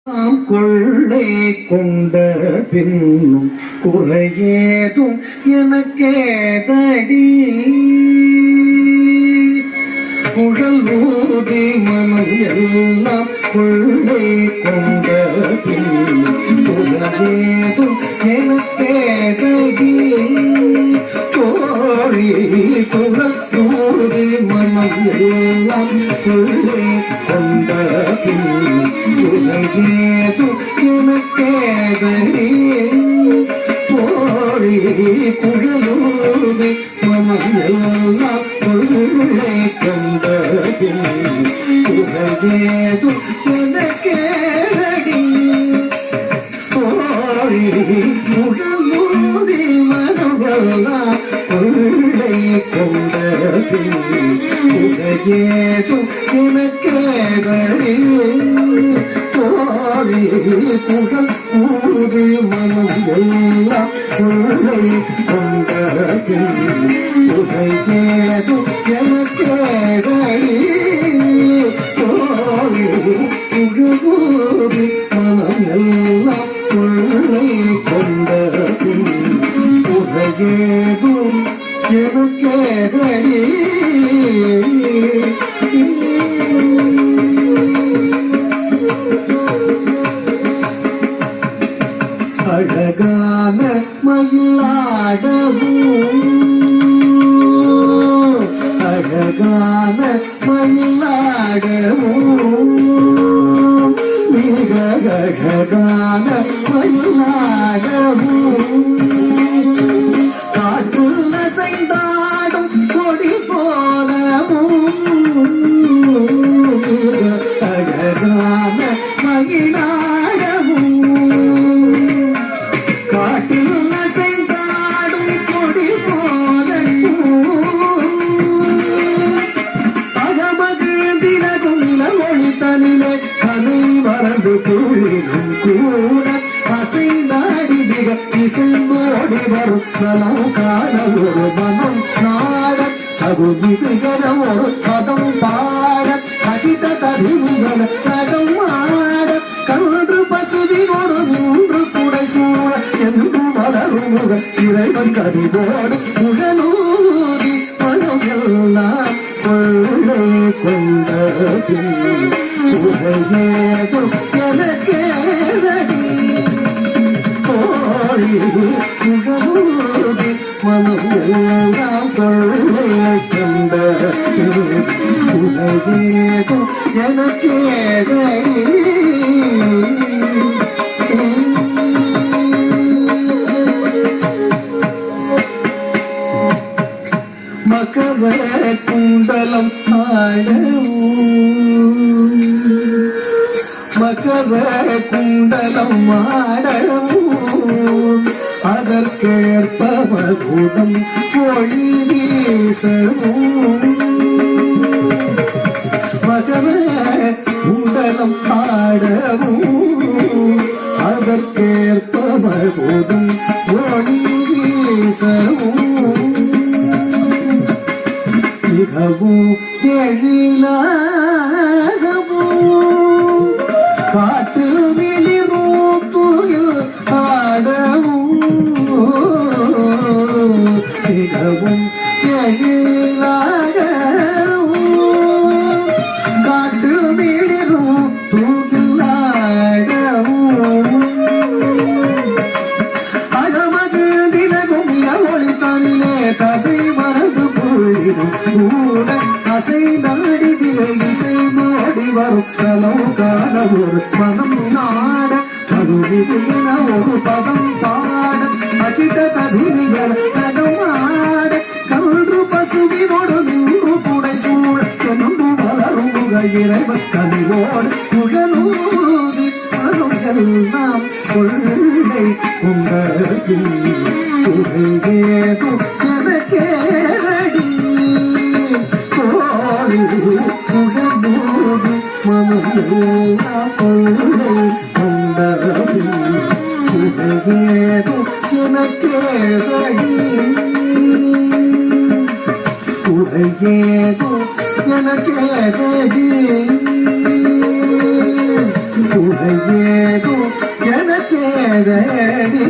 கொள்ளை கொண்ட பின்னும் குறையேதும் எனக்கேதடி குழல் ஊதி மனம் எல்லாம் கொள்ளை கொண்ட பின்னும் குறையேதும் எனக்கேதடி கோழி குழல் ஊதி மனம் எல்லாம் கொள்ளை கொண்ட பின்னும் ஏது எனக்கேதடி போழி குழலூதி மனம் எல்லாம் கொள்ளை கொண்ட ஏது எனக்கேதடி போழி குழலூதி மனம் எல்லாம் கொள்ளை கொண்ட ஏது எனக்கேதடி புகழ் ஊதி மனம் எல்லாம் கொள்ளை கொண்ட புகையேது எனக்கேதடி புகழூதி மனம் எல்லாம் கொள்ளை கொண்ட புகையேதும் எனக்கேதடி அழகான மயிலாடவும் அழகான மயிலாடவும் மிக அழகான மயிலாடவும் காட்டில் அசைந்தாடும் கொடி போலவும் மிக அழகான மயிலாடவும் கூட அசைந்தாடி மிக இசைந்தோடி வரும் நலம் காண ஒரு மனம் நாட அது இதுகர ஒரு பதம் பாட அகித கருவிகள நகம் ஆட கன்று பசுவினோடு நின்று குடை சூழ என்று மலரும் முக இறைவன் கருவோடு முழலூதி மனம் எல்லாம் கொள்ளை கொண்ட ஏதோ எனக்கேதடி கோழி குழலூதி மனம் எல்லாம் கொள்ளை கொண்ட ஏதோ எனக்கேதடி மகர குண்டலம் மகர குண்டலம் ஆடவும் அதற்கேற்ப மகுடம் ஒளி வீசவும் மகர குண்டலம் ஆடவும் அதற்கேற்ப மகுடம் ஒளி வீசவும் மிகவும் எழிலாகவும் காற்று மிளிரும் புயல் ஆடவும் மிகவும் எழிலாகவும் காற்று மிளிரும் புயல் ஆடவும் அகமகிழ் திலகும் ஒளி தமிழே கதை மறந்து பொழிடும் கூட அசை நாடி விலை இசை மோடி வரும் கலம் காண ஒரு மனம் நாட கருவின ஒரு பதம் பாட அகித கதிரிகள் நகம் ஆட கன்று பசுவினோடு நின்று புடை சூழ என்று வளரும் முக இறைவன் கனிவோடு குழலூதி மனம் எல்லாம் கொள்ளை கொண்ட ஏதோ எனக்கேதடி குழலூதி மனம் எல்லாம் கொள்ளை கொண்ட ஏதோ எனக்கேதடி ஏதோ எனக்கேதடி குறையேதும் எனக்கேதடி